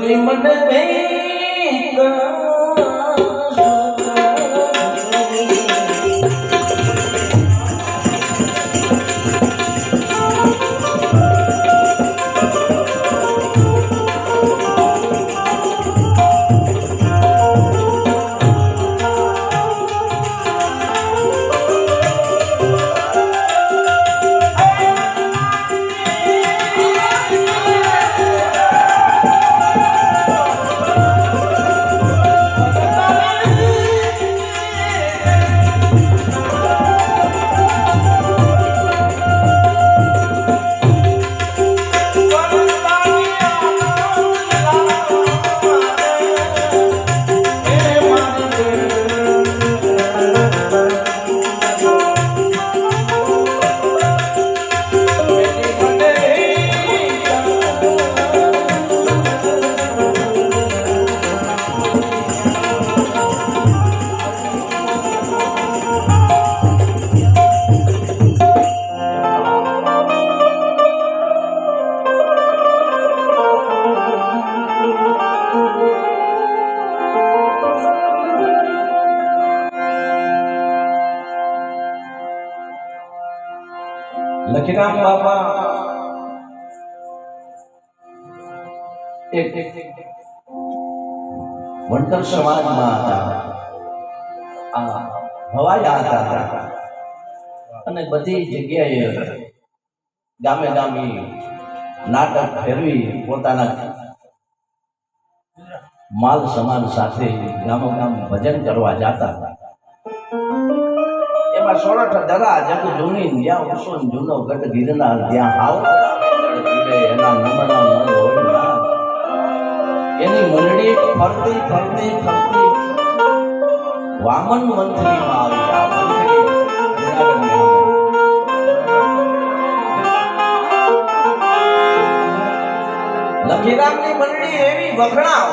પેલી મને લખીરામ બાપા એક વણકર સમાજમાં હતા, ભવાયા હતા અને બધી જગ્યાએ ગામે ગામે નાટક ફેરવી પોતાના માલ સમાન સાથે ગામો ગામ ભજન કરવા જતા. એમાં સોરઠ દરા જગ જૂની જ્યાં ઉસો જૂનો ગઢ ગિરનાર જ્યાં હાવ એના નમણા ન હોય ના એની મંડળી ફરતી ફરતી ફરતી વામન મંથલીમાં આવી. આ મંથલી લખીરામની મંડળી એવી વખણાવ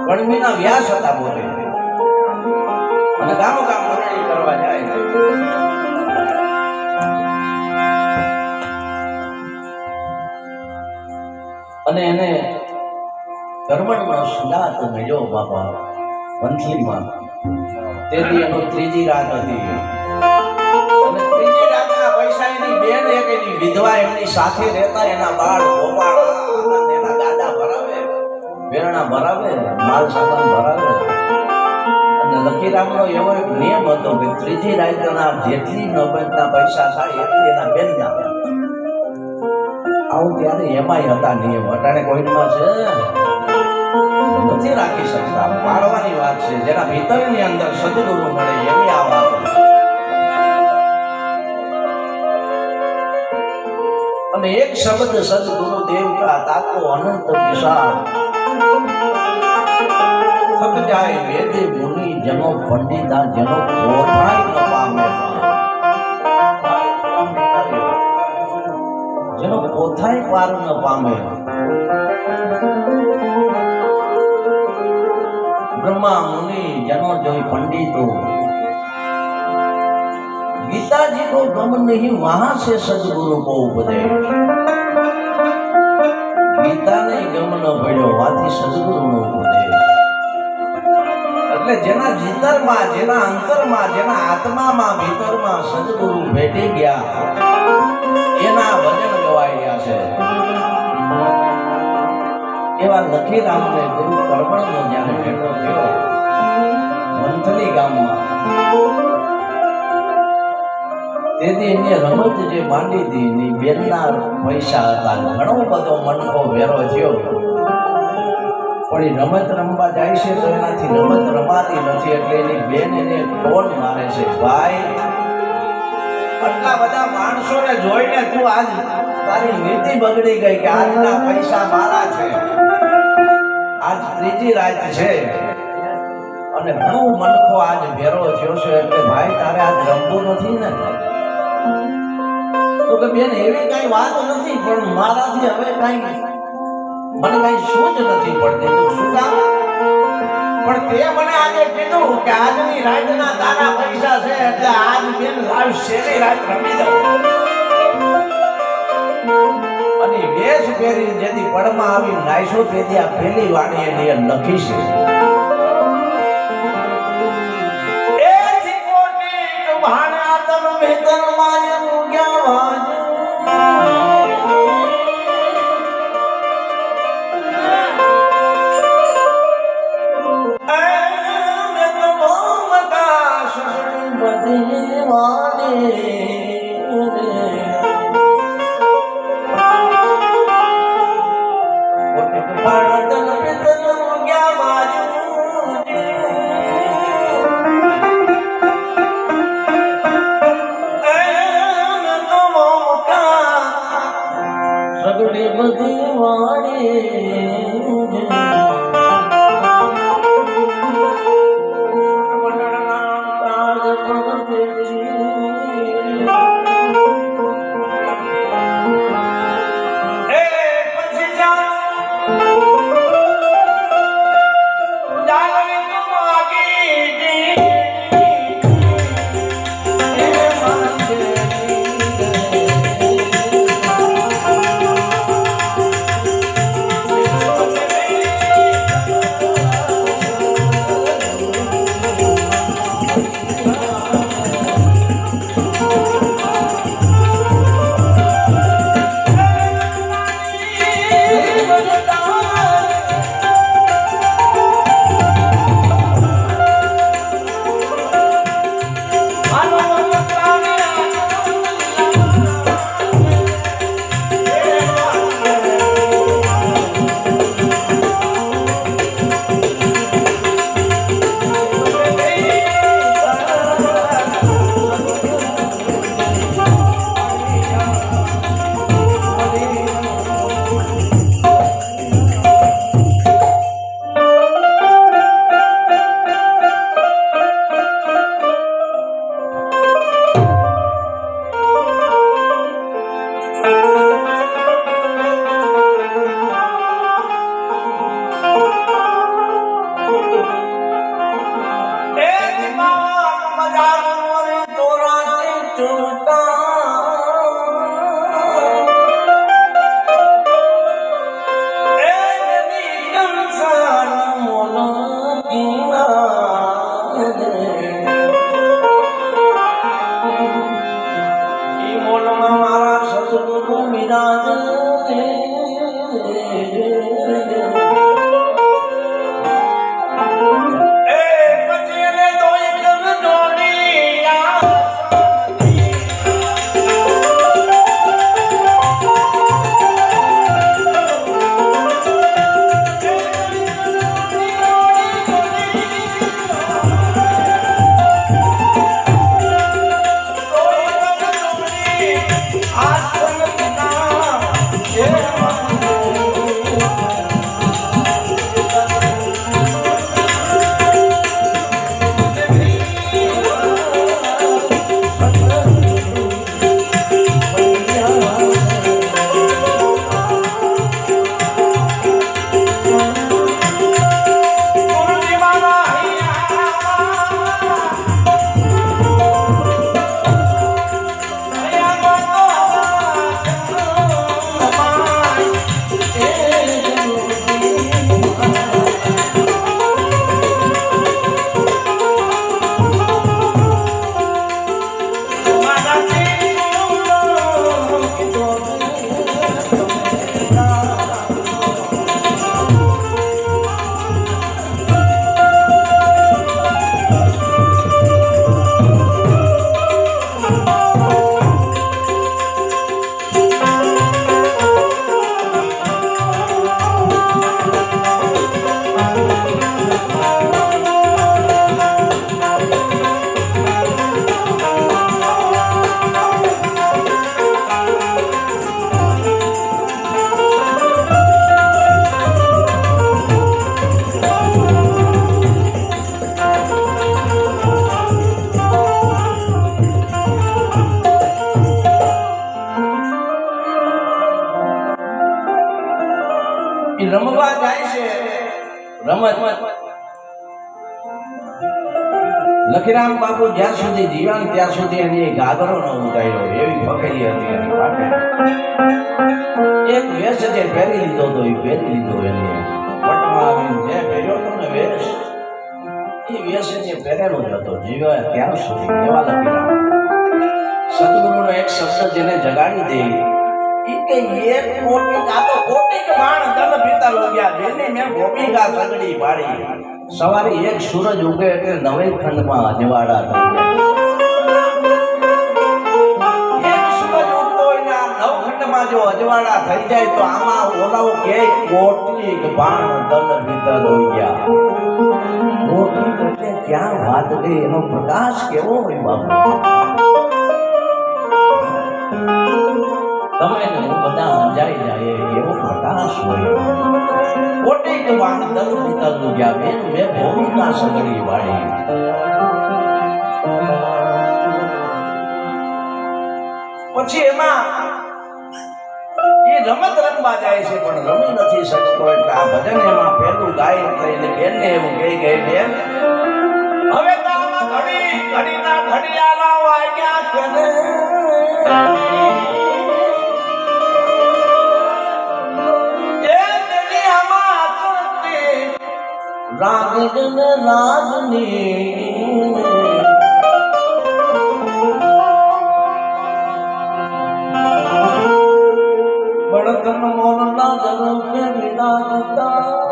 કણમીના વ્યાસ હતા બોલે અને ગામો ગામ મંડળી કરવા જાય. અને એને કર્મણનો સુલાત મળ્યો બાપા વંથલીમાં. તેથી એનો ત્રીજી રાત હતી અને ત્રીજી રાતના પૈસા એની બેન એક એની વિધવા એમની સાથે રહેતા એના બાળ ગોપાળ એના દાદા ભરાવે, વેરણા ભરાવે, માલ સામાન ભરાવે. અને લખીરામનો એવો એક નિયમ હતો કે ત્રીજી રાતના જેટલી નોબતના પૈસા થાય એટલી એના બેનના. આવું ત્યારે એમાંય હતા નિયમ. અટાણે કોઈમાં છે નથી રાખી શકતા, પાડવાની વાત છે. જેના ભીતરની અંદર સદગુરુ મળે એની આ વાત. અને એક શબ્દ સદગુરુ દેવ કા તાકો અનંત વિશાળ થક જાય વેદે મુનિ જનો પંડિતા જનો પોતાય ન પામે. જેનો પોતાય પાર ન પામે. બ્રહ્મા મુનિ जनो जोई पंडितो गीता जी को गम नहीं वहां से सदगुरु को उपदेश. गीता ने गम न पड़ो वाथी सदगुरु नो उपदेश. એટલે જેના ભીતરમાં, જેના અંતરમાં, જેના આત્મામાં, ભીતરમાં સદગુરુ ભેટી ગયા એના ભજન ગવાયા છે. એવા લખીરામને ગુરુ કર્મણનો જ્યારે ભેટો થયો મંથલી ગામમાં, તેથી એને રમત જે માંડી હતી એની બેનના પૈસા હતા. ઘણો બધો મનકો વેરો થયો, પણ એ રમત રમવા જાય છે તો એનાથી રમત રમાતી નથી. એટલે એની બેન એને ટોન મારે છે, ભાઈ આટલા બધા માણસોને જોઈને તું આજ તારી નીતિ બગડી ગઈ કે આજના પૈસા મારા છે, આજ ત્રીજી રાત છે અને ઘણો મનખો આજ ભેરો થયો છે. એટલે ભાઈ તારે આજ રમવું નથી ને? તો કે બેન એવી કઈ વાત નથી, પણ મારાથી હવે કઈ મને કઈ સૂઝ નથી પડતી. તું શું કામ? પણ તે મને આજે કીધું કે આજની રાતના તારા પૈસા છે એટલે આજ બેન લાવ શેરી રાત રમી દઉં. અને વેશ પહેરી જેથી પળમાં આવી નાઈસો તેથી આ પહેલી વાણી એની લખી છે. રમવા જાય છે રમત. લખીરામ બાપુ જ્યાં સુધી જીવન ત્યાં સુધી એની ગાગરો ન ઉડાયો એવી ફકેલી હતી એની માટે. એક વેશ જે પહેરી લીધો તો એ પહેરી લીધો એને પટમાં આવીને જે પહેર્યો હતો ને વેશ એ વેશ જે પહેરેલો જ હતો જીવ્યા ત્યાં સુધી એવા લખેલા સદગુરુનો એક શબ્દ જેને જગાડી દે એ કે એક કોટી કા તો કોટી કે માણ દલ પીતા લોગ્યા જેને મેં ગોપીકા સગડી પાડી સવારે એક સૂરજ ઉગે એટલે નવે ખંડમાં અજવાળા થઈ જાય એક સૂરજ ઉગતો હોય ને આ નવ ખંડમાં જો અજવાળા થઈ જાય તો આમાં ઓલાઓ કે કોટી કે બાણ દલ પીતા લોગ્યા કોટી એટલે ક્યાં વાત ગઈ એનો પ્રકાશ કેવો હોય બાપુ તમે ને હું બધા અંજાઈ જાય એવો પ્રકાશ હોય કોટી કે બાણ દલ પીતા લોગ્યા બેન મેં ભૂમિકા સગડી વાળી પછી એમાં એ રમત રમવા જાય છે પણ રમી નથી શકતો એટલે આ ભજન એમાં પહેલું ગાય એટલે બેનને એવું કહી ગઈ બેન હવે તો આમાં ઘડીના ઘડિયાળા વાગ્યા છે ને રાગન રાજની બળતન મોરના જન્મ કે વિના જતા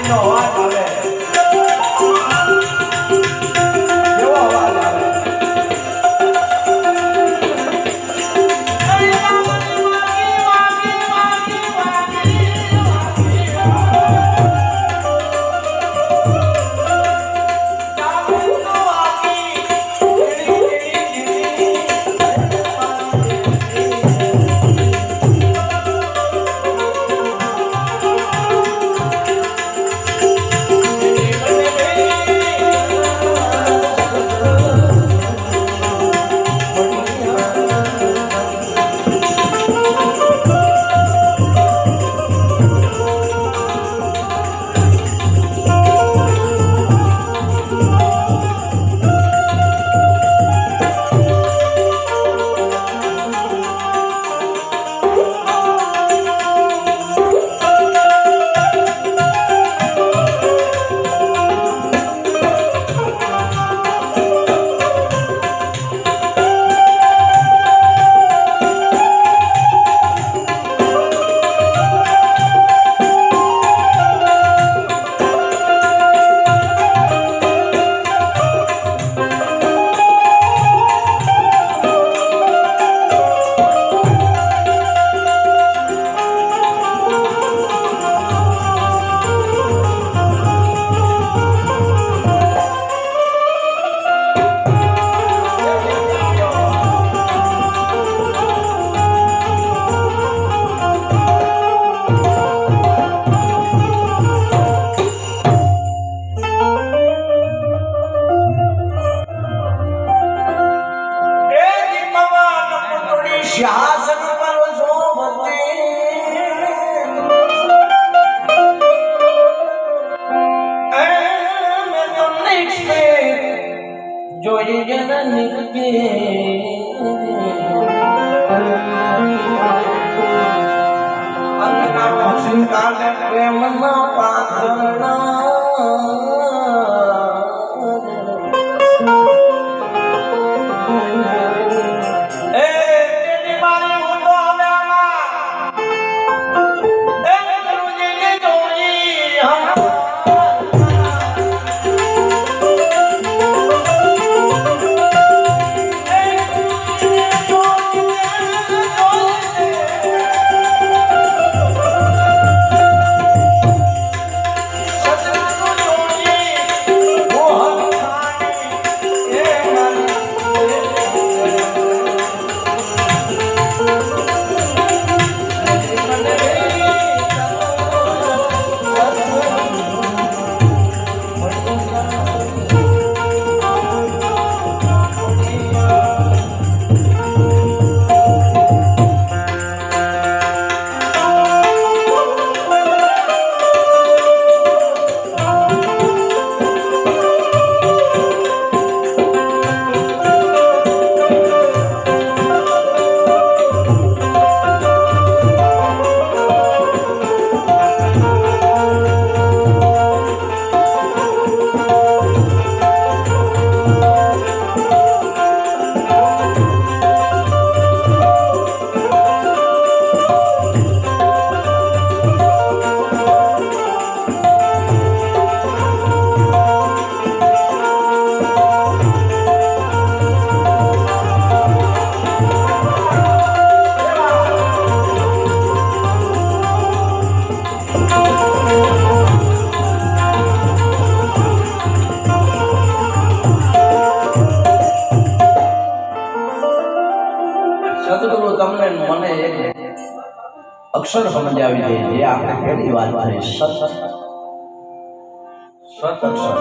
નો અવાજ આવે કેવો અવાજ આવે શાસન પર શોભતે મેં તમને જોઈ જન નિકે અંતના પછી કાલે પ્રેમના પાત્રના અક્ષર સમજાવી દે જે આપણે પહેલી વાત થઈ સત અક્ષર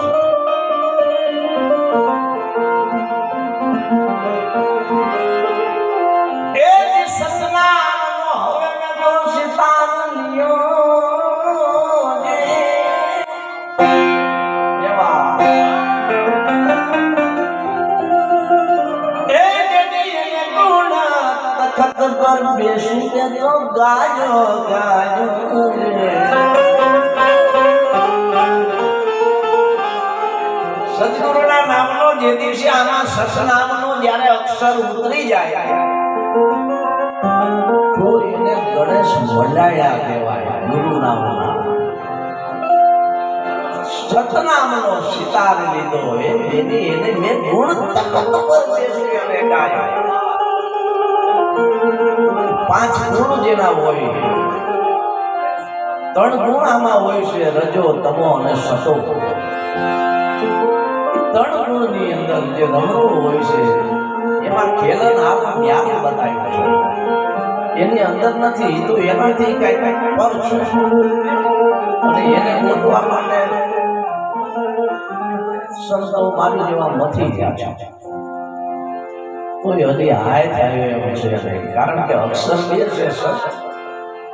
પર બેસી કે તો ગાયો ગાયો સદગુરુના નામનો જે દિવસે આના સતનામનો જ્યારે અક્ષર ઉતરી જાય તો એને ગણેશ મંડાયા કહેવાય. ગુરુ નામના સતનામનો સિતાર લીધો એને મેં ગુણ તકત પર બેસી અને ગાયા. 5 ગુણ જેના હોય 3 ગુણ આમાં હોય છે રજો તમો અને સતો. 3 ગુણની અંદર જે રમતો હોય છે એમાં ખેલન આપ જ્ઞાન બતાવ્યું છે એની અંદર નથી તો એનાથી કઈ પર છે અને એને ગોતવા માટે સંતો મારી જેવા મથી ગયા છે તો હજી હાય થાય એમ છે કારણ કે અક્ષર બે છે સર.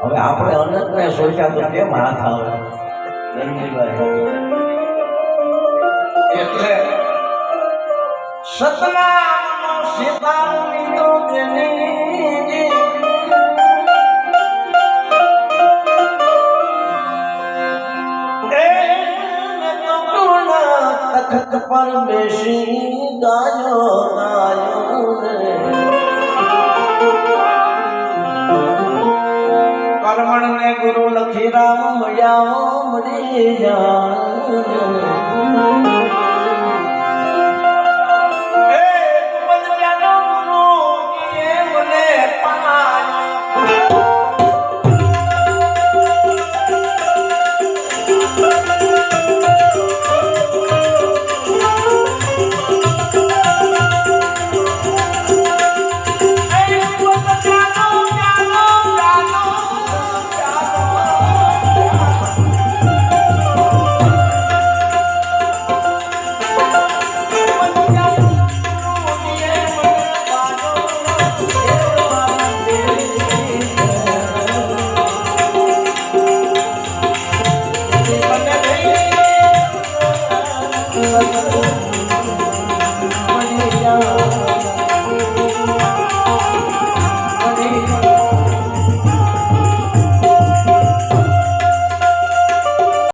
હવે આપણે અનંતને સોચ્યા તો કેમ હાથ આવે એટલે સતનામનો સિતાર લીધો જેની તખત પર બેસી ગાયો ગાયો કર્મણ ને ગુરુ લખી રામ મળ્યા મળી